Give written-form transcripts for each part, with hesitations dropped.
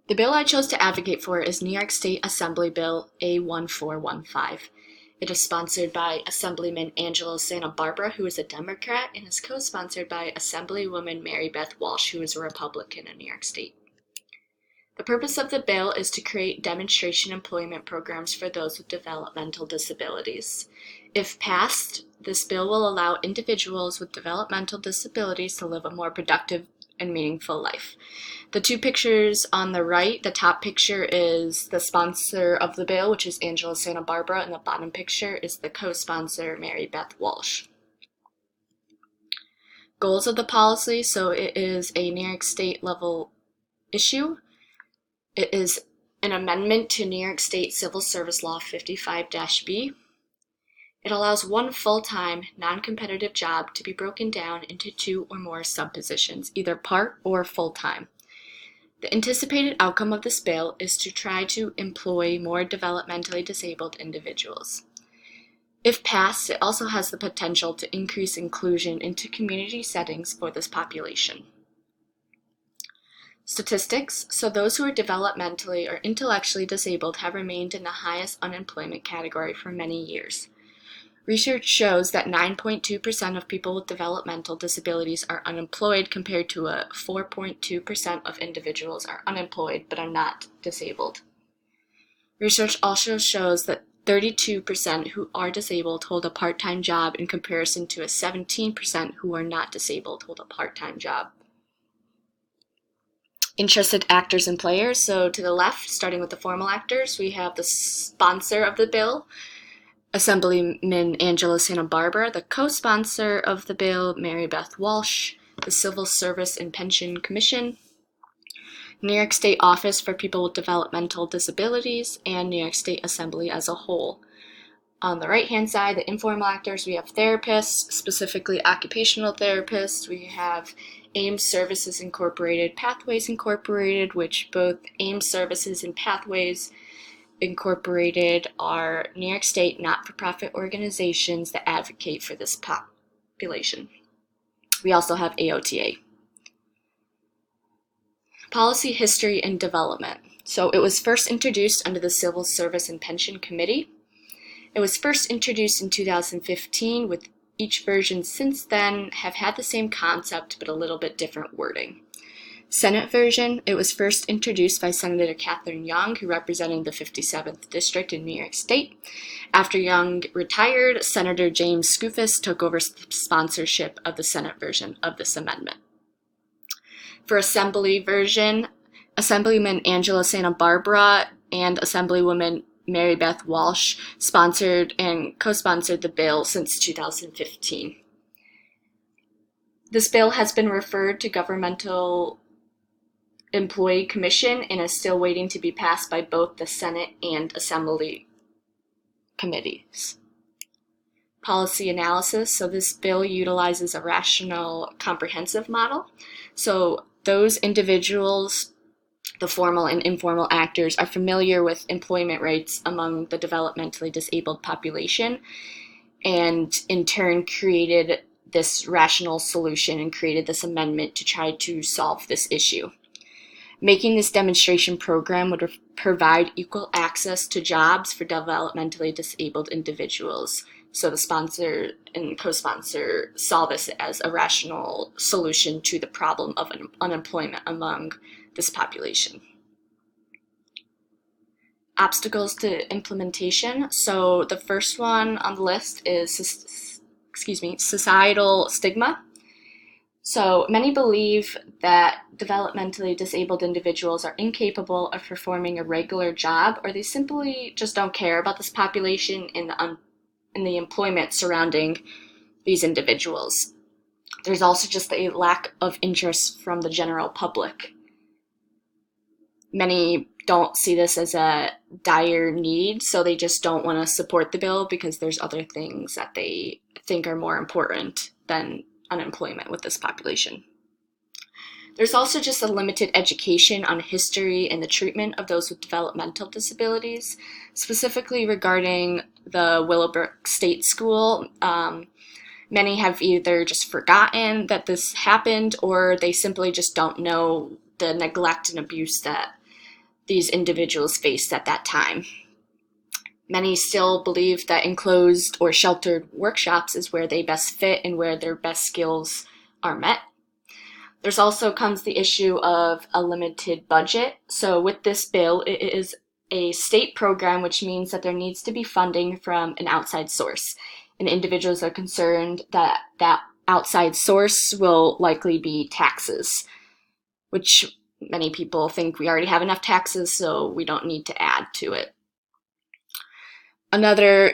The bill I chose to advocate for is New York State Assembly Bill A1415. It is sponsored by Assemblyman Angela Santa Barbara, who is a Democrat, and is co-sponsored by Assemblywoman Mary Beth Walsh, who is a Republican in New York State. The purpose of the bill is to create demonstration employment programs for those with developmental disabilities. If passed, this bill will allow individuals with developmental disabilities to live a more productive and meaningful life. The two pictures on the right, the top picture is the sponsor of the bill, which is Angela Santa Barbara, and the bottom picture is the co-sponsor, Mary Beth Walsh. Goals of the policy, so it is a New York State level issue. It is an amendment to New York State Civil Service Law 55-B. It allows one full-time, non-competitive job to be broken down into two or more sub-positions, either part or full-time. The anticipated outcome of this bill is to try to employ more developmentally disabled individuals. If passed, it also has the potential to increase inclusion into community settings for this population. Statistics, so those who are developmentally or intellectually disabled have remained in the highest unemployment category for many years. Research shows that 9.2% of people with developmental disabilities are unemployed compared to a 4.2% of individuals are unemployed but are not disabled. Research also shows that 32% who are disabled hold a part-time job in comparison to a 17% who are not disabled hold a part-time job. Interested actors and players, so to the left, starting with the formal actors, we have the sponsor of the bill, Assemblyman Angela Santa Barbara, the co-sponsor of the bill, Mary Beth Walsh, the Civil Service and Pension Commission, New York State Office for People with Developmental Disabilities, and New York State Assembly as a whole. On the right-hand side, the informal actors, we have therapists, specifically occupational therapists. We have AIMS Services Incorporated, Pathways Incorporated, which both AIMS Services and Pathways Incorporated are New York State not-for-profit organizations that advocate for this population. We also have AOTA. Policy history and development. So it was first introduced under the Civil Service and Pension Committee. It was first introduced in 2015, with each version since then have had the same concept but a little bit different wording. Senate version, it was first introduced by Senator Catherine Young, who represented the 57th District in New York State. After Young retired, Senator James Skoufis took over sponsorship of the Senate version of this amendment. For Assembly version, Assemblyman Angela Santa Barbara and Assemblywoman Mary Beth Walsh sponsored and co-sponsored the bill since 2015. This bill has been referred to Governmental Employee Commission and is still waiting to be passed by both the Senate and Assembly committees. Policy analysis, so this bill utilizes a rational comprehensive model. So those individuals, the formal and informal actors, are familiar with employment rates among the developmentally disabled population, and in turn created this rational solution and created this amendment to try to solve this issue. Making this demonstration program would provide equal access to jobs for developmentally disabled individuals. So the sponsor and co-sponsor saw this as a rational solution to the problem of unemployment among this population. Obstacles to implementation. So the first one on the list is, societal stigma. So many believe that developmentally disabled individuals are incapable of performing a regular job, or they simply just don't care about this population and the employment surrounding these individuals. There's also just a lack of interest from the general public. Many don't see this as a dire need, so they just don't want to support the bill because there's other things that they think are more important than unemployment with this population. There's also just a limited education on history and the treatment of those with developmental disabilities, specifically regarding the Willowbrook State School. Many have either just forgotten that this happened, or they simply just don't know the neglect and abuse that these individuals faced at that time. Many still believe that enclosed or sheltered workshops is where they best fit and where their best skills are met. There's also comes the issue of a limited budget. So with this bill, it is a state program, which means that there needs to be funding from an outside source. And individuals are concerned that that outside source will likely be taxes, which many people think we already have enough taxes, so we don't need to add to it. Another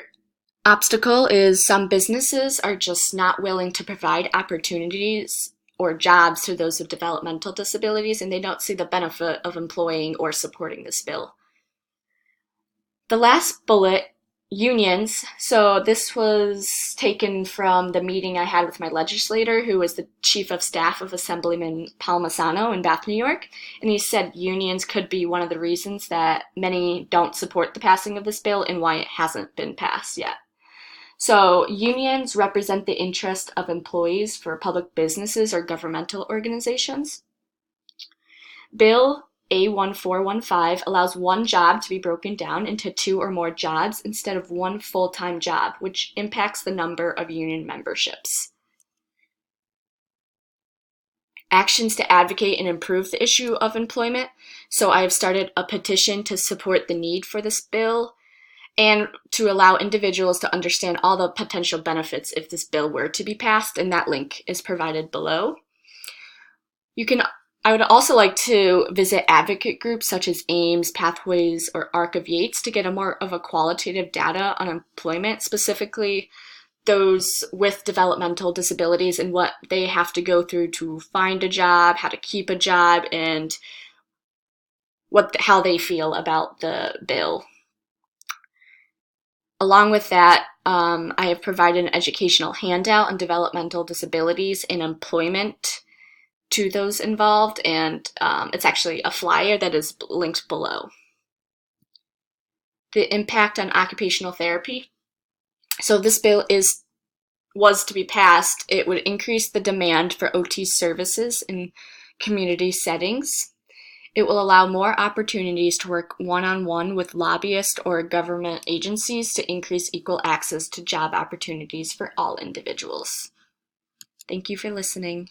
obstacle is some businesses are just not willing to provide opportunities or jobs to those with developmental disabilities, and they don't see the benefit of employing or supporting this bill. The last bullet, unions. So this was taken from the meeting I had with my legislator, who was the chief of staff of Assemblyman Palmisano in Bath, New York. And he said unions could be one of the reasons that many don't support the passing of this bill and why it hasn't been passed yet. So unions represent the interest of employees for public businesses or governmental organizations. Bill A1415 allows one job to be broken down into 2 or more jobs instead of one full-time job, which impacts the number of union memberships. Actions to advocate and improve the issue of employment. So I have started a petition to support the need for this bill and to allow individuals to understand all the potential benefits if this bill were to be passed, and that link is provided below. I would also like to visit advocate groups such as AIMS, Pathways, or ARC of Yates to get a more of a qualitative data on employment, specifically those with developmental disabilities and what they have to go through to find a job, how to keep a job, and how they feel about the bill. Along with that, I have provided an educational handout on developmental disabilities and employment to those involved, and it's actually a flyer that is linked below. The impact on occupational therapy. So this bill was to be passed, it would increase the demand for OT services in community settings. It will allow more opportunities to work one-on-one with lobbyists or government agencies to increase equal access to job opportunities for all individuals. Thank you for listening.